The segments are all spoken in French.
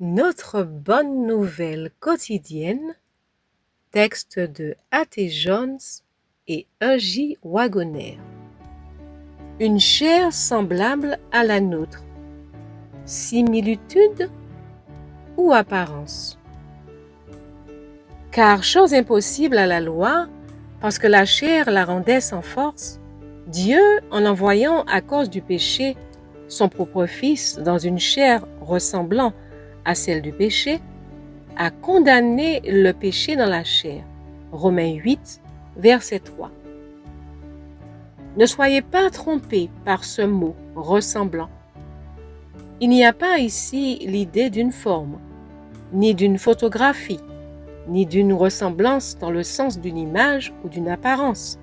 Notre bonne nouvelle quotidienne, texte de A.T. Jones et E.J. Wagoner. Une chair semblable à la nôtre, similitude ou apparence? Car chose impossible à la loi, parce que la chair la rendait sans force, Dieu, en envoyant à cause du péché son propre Fils dans une chair ressemblant à celle du péché, a condamné le péché dans la chair. Romains 8, verset 3. Ne soyez pas trompés par ce mot « ressemblant ». Il n'y a pas ici l'idée d'une forme, ni d'une photographie, ni d'une ressemblance dans le sens d'une image ou d'une apparence,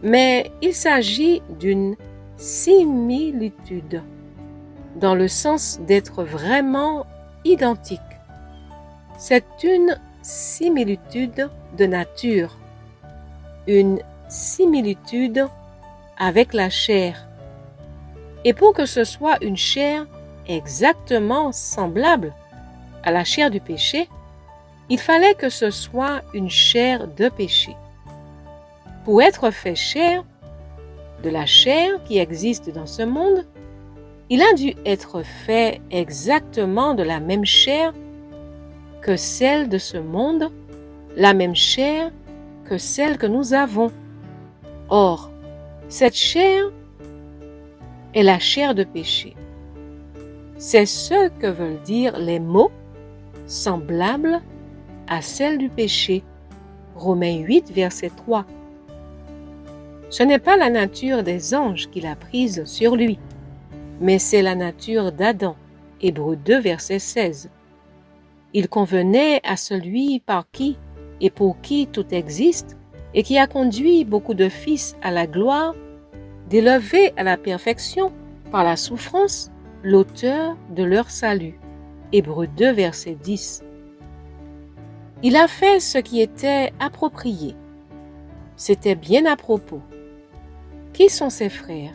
mais il s'agit d'une similitude, dans le sens d'être vraiment identique. C'est une similitude de nature, une similitude avec la chair. Et pour que ce soit une chair exactement semblable à la chair du péché, il fallait que ce soit une chair de péché. Pour être fait chair, de la chair qui existe dans ce monde, il a dû être fait exactement de la même chair que celle de ce monde, la même chair que celle que nous avons. Or, cette chair est la chair de péché. C'est ce que veulent dire les mots semblables à celle du péché. Romains 8, verset 3. Ce n'est pas la nature des anges qu'il a prise sur lui, mais c'est la nature d'Adam. Hébreux 2, verset 16. Il convenait à celui par qui et pour qui tout existe et qui a conduit beaucoup de fils à la gloire, d'élever à la perfection par la souffrance l'auteur de leur salut. Hébreux 2, verset 10. Il a fait ce qui était approprié. C'était bien à propos. Qui sont ses frères?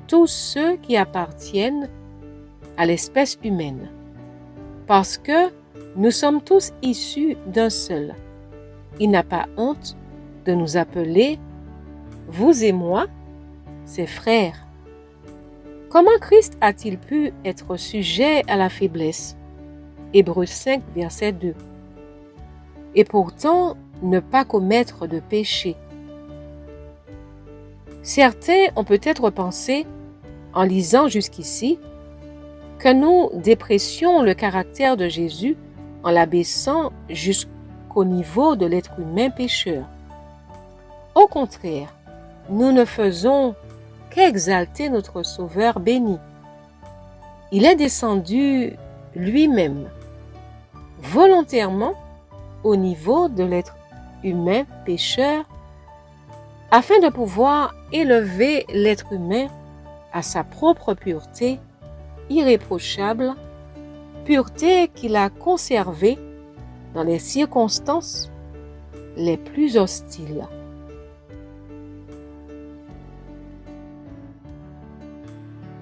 Tous ceux qui appartiennent à l'espèce humaine. Parce que nous sommes tous issus d'un seul. Il n'a pas honte de nous appeler, vous et moi, ses frères. Comment Christ a-t-il pu être sujet à la faiblesse? Hébreux 5, verset 2. Et pourtant, ne pas commettre de péché. Certains ont peut-être pensé, en lisant jusqu'ici, que nous dépressions le caractère de Jésus en l'abaissant jusqu'au niveau de l'être humain pécheur. Au contraire, nous ne faisons qu'exalter notre Sauveur béni. Il est descendu lui-même, volontairement, au niveau de l'être humain pécheur, afin de pouvoir élever l'être humain à sa propre pureté irréprochable, pureté qu'il a conservée dans les circonstances les plus hostiles.